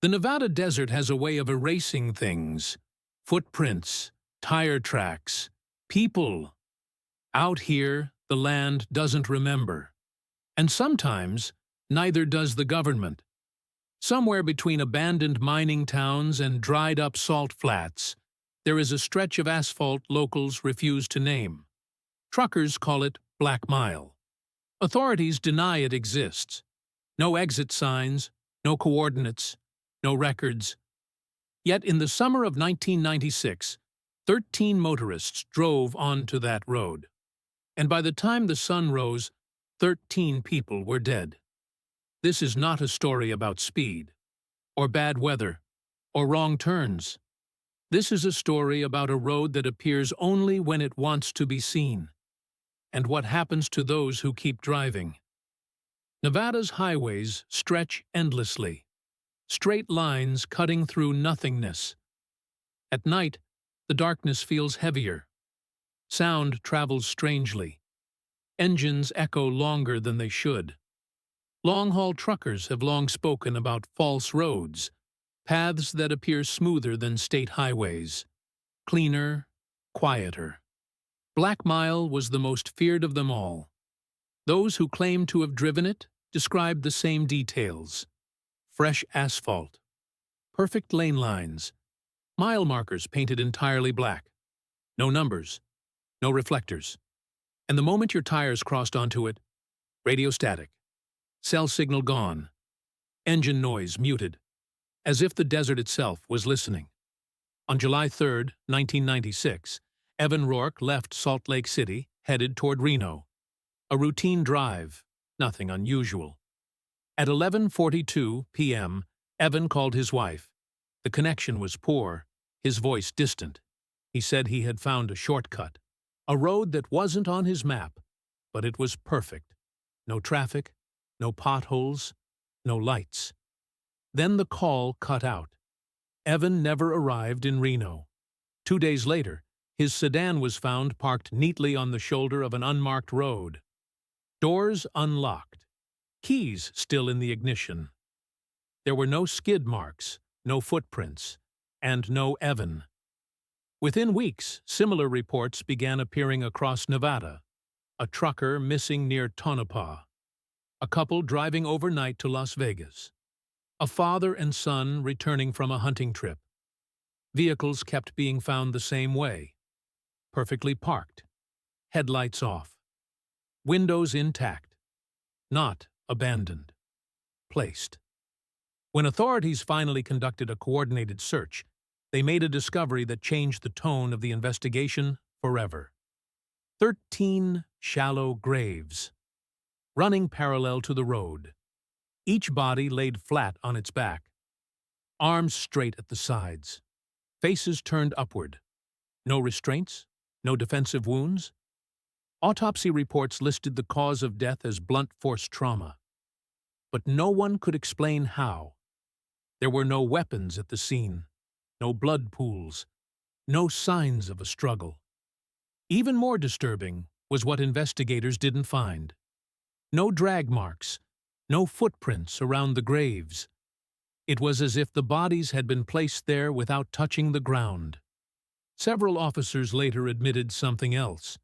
The Nevada desert has a way of erasing things. Footprints, tire tracks, people. Out here, the land doesn't remember. And sometimes, neither does the government. Somewhere between abandoned mining towns and dried-up salt flats, there is a stretch of asphalt locals refuse to name. Truckers call it Black Mile. Authorities deny it exists. No exit signs, no coordinates, no records. Yet in the summer of 1996, 13 motorists drove onto that road. And by the time the sun rose, 13 people were dead. This is not a story about speed, or bad weather, or wrong turns. This is a story about a road that appears only when it wants to be seen, and what happens to those who keep driving. Nevada's highways stretch endlessly, straight lines cutting through nothingness. At night, the darkness feels heavier. Sound travels strangely. Engines echo longer than they should. Long-haul truckers have long spoken about false roads, paths that appear smoother than state highways, cleaner, quieter. Black Mile was the most feared of them all. Those who claimed to have driven it described the same details. Fresh asphalt, perfect lane lines, mile markers painted entirely black, no numbers, no reflectors. And the moment your tires crossed onto it, radio static, cell signal gone, engine noise muted, as if the desert itself was listening. On July 3, 1996, Evan Rourke left Salt Lake City, headed toward Reno. A routine drive, nothing unusual. At 11:42 p.m., Evan called his wife. The connection was poor, his voice distant. He said he had found a shortcut, a road that wasn't on his map, but it was perfect. No traffic, no potholes, no lights. Then the call cut out. Evan never arrived in Reno. 2 days later, his sedan was found parked neatly on the shoulder of an unmarked road. Doors unlocked. Keys still in the ignition. There were no skid marks, no footprints, and no Evan. Within weeks, similar reports began appearing across Nevada. A trucker missing near Tonopah. A couple driving overnight to Las Vegas. A father and son returning from a hunting trip. Vehicles kept being found the same way. Perfectly parked. Headlights off. Windows intact. Not abandoned. Placed. When authorities finally conducted a coordinated search, they made a discovery that changed the tone of the investigation forever. 13 shallow graves, running parallel to the road, each body laid flat on its back, arms straight at the sides, faces turned upward, no restraints, no defensive wounds. Autopsy reports listed the cause of death as blunt force trauma, but no one could explain how. There were no weapons at the scene, no blood pools, no signs of a struggle. Even more disturbing was what investigators didn't find. No drag marks, no footprints around the graves. It was as if the bodies had been placed there without touching the ground. Several officers later admitted something else.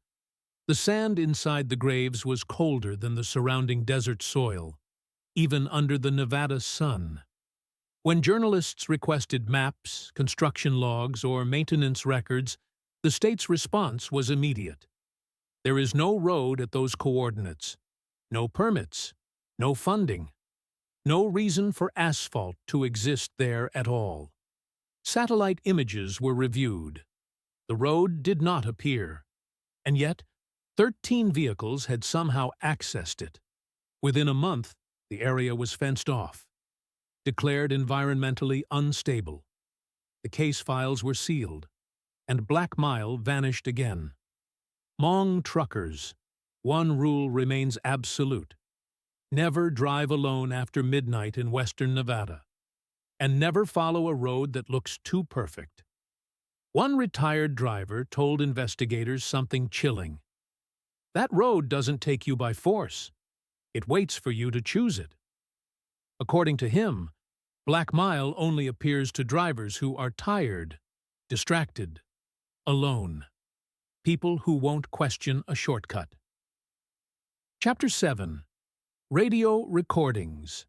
The sand inside the graves was colder than the surrounding desert soil, even under the Nevada sun. When journalists requested maps, construction logs, or maintenance records, the state's response was immediate. There is no road at those coordinates, no permits, no funding, no reason for asphalt to exist there at all. Satellite images were reviewed. The road did not appear, and yet 13 vehicles had somehow accessed it. Within a month, the area was fenced off, declared environmentally unstable. The case files were sealed, and Black Mile vanished again. Among truckers, one rule remains absolute. Never drive alone after midnight in western Nevada, and never follow a road that looks too perfect. One retired driver told investigators something chilling. That road doesn't take you by force. It waits for you to choose it. According to him, Black Mile only appears to drivers who are tired, distracted, alone. People who won't question a shortcut. Chapter 7. Radio Recordings.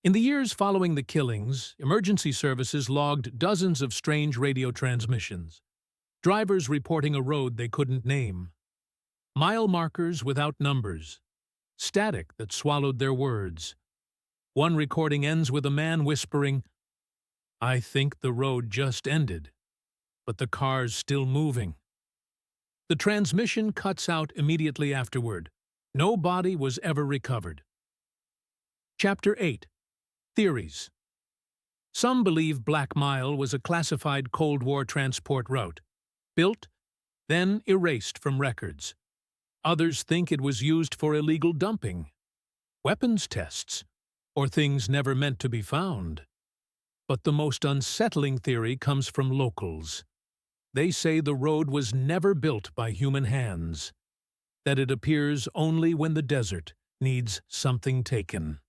In the years following the killings, emergency services logged dozens of strange radio transmissions. Drivers reporting a road they couldn't name. Mile markers without numbers. Static that swallowed their words. One recording ends with a man whispering, "I think the road just ended, but the car's still moving." The transmission cuts out immediately afterward. No body was ever recovered. Chapter 8. Theories. Some believe Black Mile was a classified Cold War transport route, built, then erased from records. Others think it was used for illegal dumping, weapons tests, or things never meant to be found. But the most unsettling theory comes from locals. They say the road was never built by human hands, that it appears only when the desert needs something taken.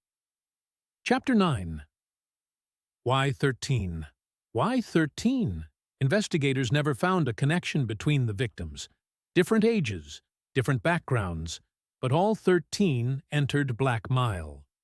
Chapter 9. Why 13? Why 13? Investigators never found a connection between the victims. Different ages, different backgrounds, but all 13 entered Black Mile.